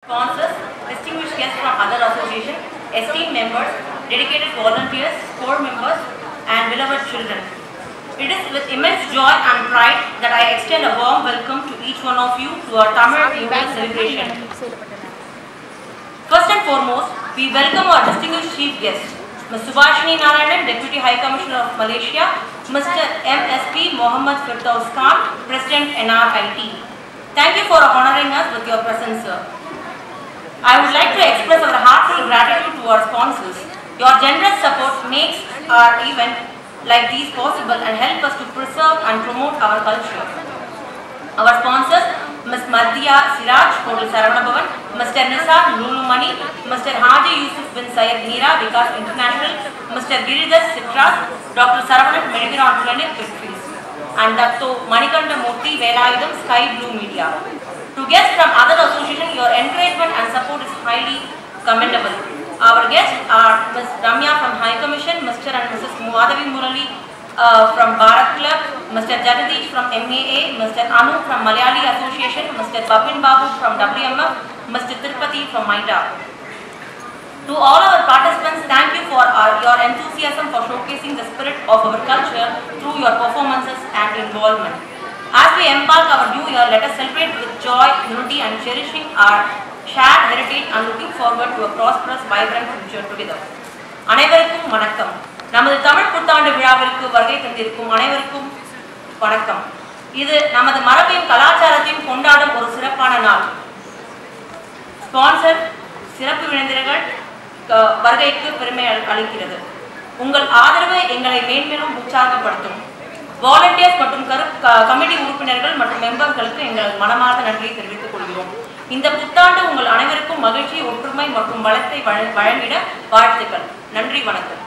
Sponsors, distinguished guests from other associations, esteemed members, dedicated volunteers, core members, and beloved children. It is with immense joy and pride that I extend a warm welcome to each one of you to our Tamil New Year celebration. First and foremost, we welcome our distinguished chief guest, Ms. Subhashini Narayanan, Deputy High Commissioner of Malaysia, Mr. MSP Mohammad Firdaus Khan, President NRIT. Thank you for honoring us with your presence, sir. I would like to express our heartfelt gratitude to our sponsors. Your generous support makes our event like these possible and help us to preserve and promote our culture. Our sponsors, Ms. Madhya Siraj, Hotel Saravana Bhavan, Mr. Nisar Lulumani, Mr. Haji Yusuf bin Syed Meera, Vikas International, Mr. Giridhar Citras, Dr. Saravanan Mediviran Clinic, Victories, and Dr. Manikanda Murthy, Velayudam, Sky Blue Media. To guests from other associations, your encouragement and support is highly commendable. Our guests are Ms. Ramya from High Commission, Mr. and Mrs. Madhavi Murali from Bharat Club, Mr. Jagadish from MAA, Mr. Anu from Malayali Association, Mr. Babin Babu from WMF, Mr. Tirupati from MITA. To all our participants, thank you for your enthusiasm for showcasing the spirit of our culture through your performances and involvement. As we embark our new year, let us celebrate with joy, unity and cherishing our shared heritage and looking forward to a prosperous, vibrant future together. அனைவருக்கும் வணக்கம். நமது தமிழ் புத்தாண்டு விழாவிற்கு வருகை தந்திருக்கும் அனைவருக்கும் வணக்கம். இது நமது மரபையும் கலாச்சாரத்தையும் கொண்டாடும் ஒரு சிறப்பான நாள். ஸ்பான்சர் சிறப்பு விருந்தினர்கள் வருகைக்கு பெருமை அளிக்கிறது. உங்கள் ஆதரவு எங்களை மேன்மேலும் உற்சாகப்படுத்தும். வாலண்டியர்ஸ் மற்றும் கமிட்டி உறுப்பினர்கள் மற்றும் மெம்பர்களுக்கு எங்கள் மனமார்ந்த நன்றியை தெரிவித்துக் கொள்கிறோம். இந்த புத்தாண்டு உங்கள் அனைவருக்கும் மகிழ்ச்சி, ஒற்றுமை மற்றும் வளத்தை வழங்கிட வாழ்த்துக்கள். நன்றி, வணக்கம்.